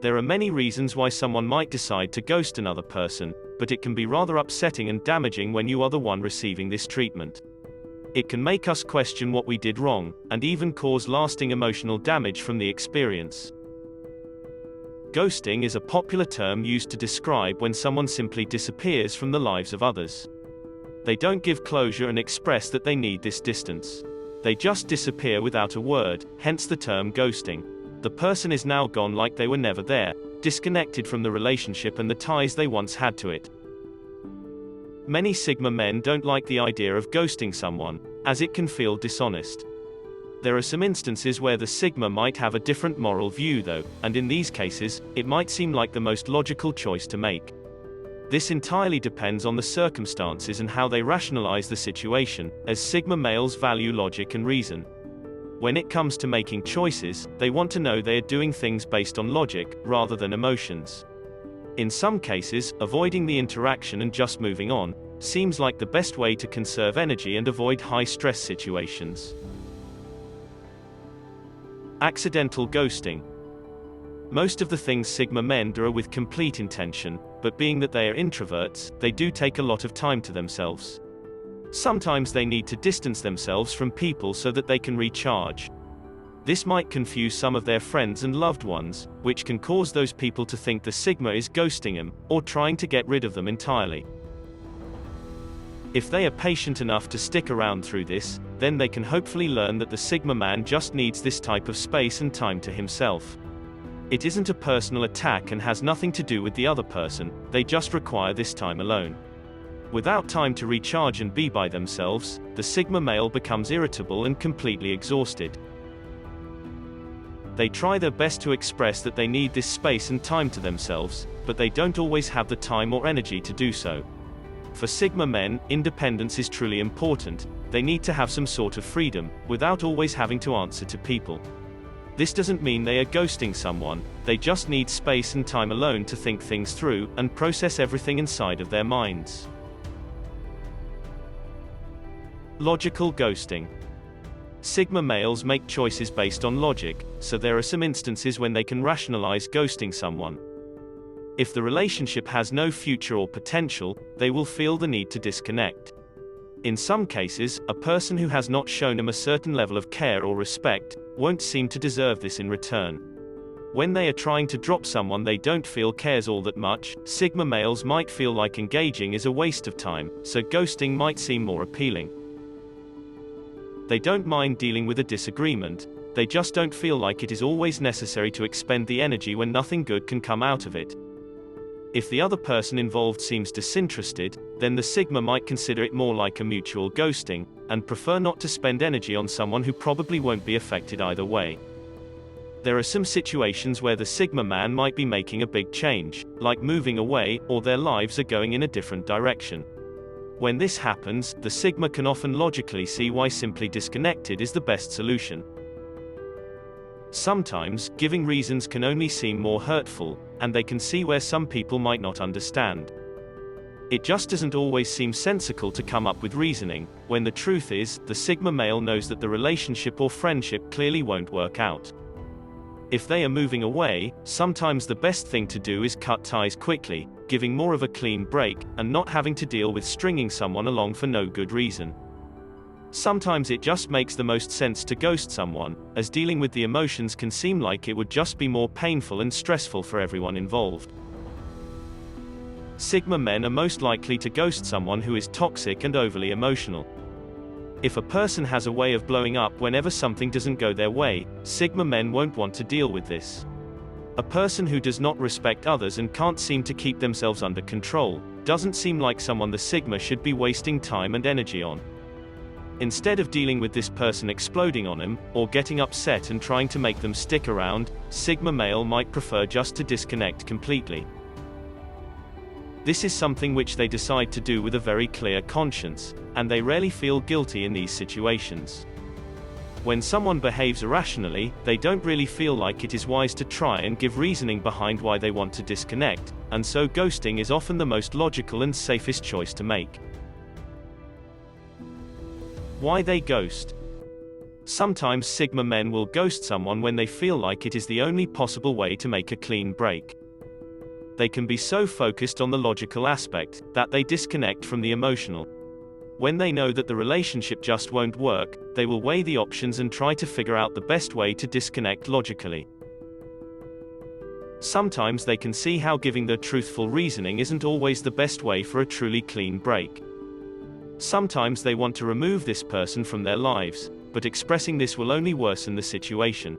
There are many reasons why someone might decide to ghost another person, but it can be rather upsetting and damaging when you are the one receiving this treatment. It can make us question what we did wrong, and even cause lasting emotional damage from the experience. Ghosting is a popular term used to describe when someone simply disappears from the lives of others. They don't give closure and express that they need this distance. They just disappear without a word, hence the term ghosting. The person is now gone like they were never there, disconnected from the relationship and the ties they once had to it. Many Sigma men don't like the idea of ghosting someone, as it can feel dishonest. There are some instances where the Sigma might have a different moral view though, and in these cases, it might seem like the most logical choice to make. This entirely depends on the circumstances and how they rationalize the situation, as Sigma males value logic and reason. When it comes to making choices, they want to know they are doing things based on logic, rather than emotions. In some cases, avoiding the interaction and just moving on seems like the best way to conserve energy and avoid high-stress situations. Accidental ghosting. Most of the things Sigma men do are with complete intention, but being that they are introverts, they do take a lot of time to themselves. Sometimes they need to distance themselves from people so that they can recharge. This might confuse some of their friends and loved ones, which can cause those people to think the Sigma is ghosting them, or trying to get rid of them entirely. If they are patient enough to stick around through this, then they can hopefully learn that the Sigma man just needs this type of space and time to himself. It isn't a personal attack and has nothing to do with the other person, they just require this time alone. Without time to recharge and be by themselves, the Sigma male becomes irritable and completely exhausted. They try their best to express that they need this space and time to themselves, but they don't always have the time or energy to do so. For Sigma men, independence is truly important. They need to have some sort of freedom, without always having to answer to people. This doesn't mean they are ghosting someone, they just need space and time alone to think things through, and process everything inside of their minds. Logical ghosting. Sigma males make choices based on logic, so there are some instances when they can rationalize ghosting someone. If the relationship has no future or potential, they will feel the need to disconnect. In some cases, a person who has not shown them a certain level of care or respect won't seem to deserve this in return. When they are trying to drop someone they don't feel cares all that much, Sigma males might feel like engaging is a waste of time, so ghosting might seem more appealing. They don't mind dealing with a disagreement, they just don't feel like it is always necessary to expend the energy when nothing good can come out of it. If the other person involved seems disinterested, then the Sigma might consider it more like a mutual ghosting, and prefer not to spend energy on someone who probably won't be affected either way. There are some situations where the Sigma man might be making a big change, like moving away, or their lives are going in a different direction. When this happens, the Sigma can often logically see why simply disconnected is the best solution. Sometimes, giving reasons can only seem more hurtful, and they can see where some people might not understand. It just doesn't always seem sensical to come up with reasoning, when the truth is, the Sigma male knows that the relationship or friendship clearly won't work out. If they are moving away, sometimes the best thing to do is cut ties quickly, giving more of a clean break, and not having to deal with stringing someone along for no good reason. Sometimes it just makes the most sense to ghost someone, as dealing with the emotions can seem like it would just be more painful and stressful for everyone involved. Sigma men are most likely to ghost someone who is toxic and overly emotional. If a person has a way of blowing up whenever something doesn't go their way, Sigma men won't want to deal with this. A person who does not respect others and can't seem to keep themselves under control doesn't seem like someone the Sigma should be wasting time and energy on. Instead of dealing with this person exploding on him, or getting upset and trying to make them stick around, Sigma male might prefer just to disconnect completely. This is something which they decide to do with a very clear conscience, and they rarely feel guilty in these situations. When someone behaves irrationally, they don't really feel like it is wise to try and give reasoning behind why they want to disconnect, and so ghosting is often the most logical and safest choice to make. Why they ghost. Sometimes Sigma men will ghost someone when they feel like it is the only possible way to make a clean break. They can be so focused on the logical aspect that they disconnect from the emotional. When they know that the relationship just won't work, they will weigh the options and try to figure out the best way to disconnect logically. Sometimes they can see how giving the truthful reasoning isn't always the best way for a truly clean break. Sometimes they want to remove this person from their lives, but expressing this will only worsen the situation.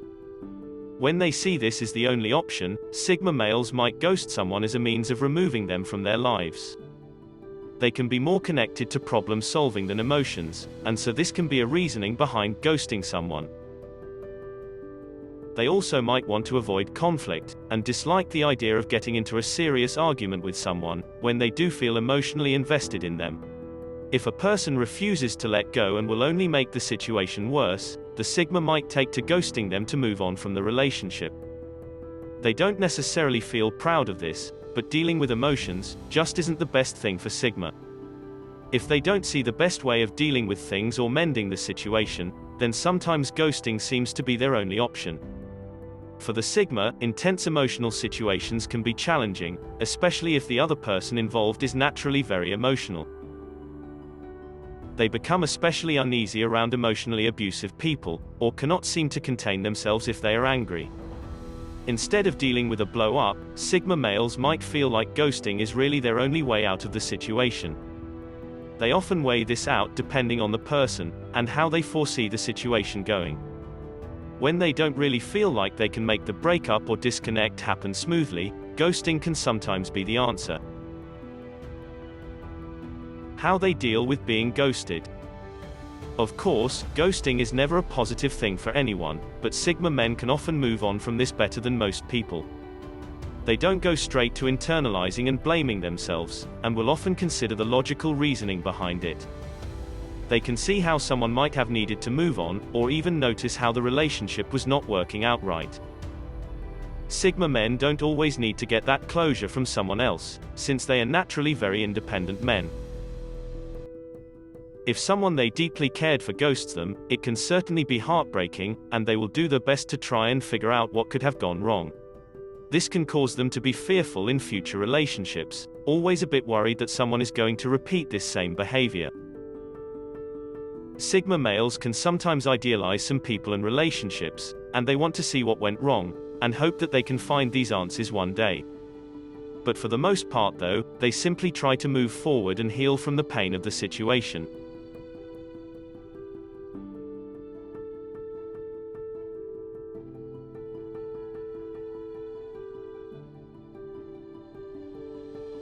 When they see this as the only option, Sigma males might ghost someone as a means of removing them from their lives. They can be more connected to problem solving than emotions, and so this can be a reasoning behind ghosting someone. They also might want to avoid conflict, and dislike the idea of getting into a serious argument with someone, when they do feel emotionally invested in them. If a person refuses to let go and will only make the situation worse, the Sigma might take to ghosting them to move on from the relationship. They don't necessarily feel proud of this, but dealing with emotions just isn't the best thing for Sigma. If they don't see the best way of dealing with things or mending the situation, then sometimes ghosting seems to be their only option. For the Sigma, intense emotional situations can be challenging, especially if the other person involved is naturally very emotional. They become especially uneasy around emotionally abusive people, or cannot seem to contain themselves if they are angry. Instead of dealing with a blow-up, Sigma males might feel like ghosting is really their only way out of the situation. They often weigh this out depending on the person, and how they foresee the situation going. When they don't really feel like they can make the breakup or disconnect happen smoothly, ghosting can sometimes be the answer. How they deal with being ghosted. Of course, ghosting is never a positive thing for anyone, but Sigma men can often move on from this better than most people. They don't go straight to internalizing and blaming themselves, and will often consider the logical reasoning behind it. They can see how someone might have needed to move on, or even notice how the relationship was not working out right. Sigma men don't always need to get that closure from someone else, since they are naturally very independent men. If someone they deeply cared for ghosts them, it can certainly be heartbreaking, and they will do their best to try and figure out what could have gone wrong. This can cause them to be fearful in future relationships, always a bit worried that someone is going to repeat this same behavior. Sigma males can sometimes idealize some people and relationships, and they want to see what went wrong, and hope that they can find these answers one day. But for the most part though, they simply try to move forward and heal from the pain of the situation.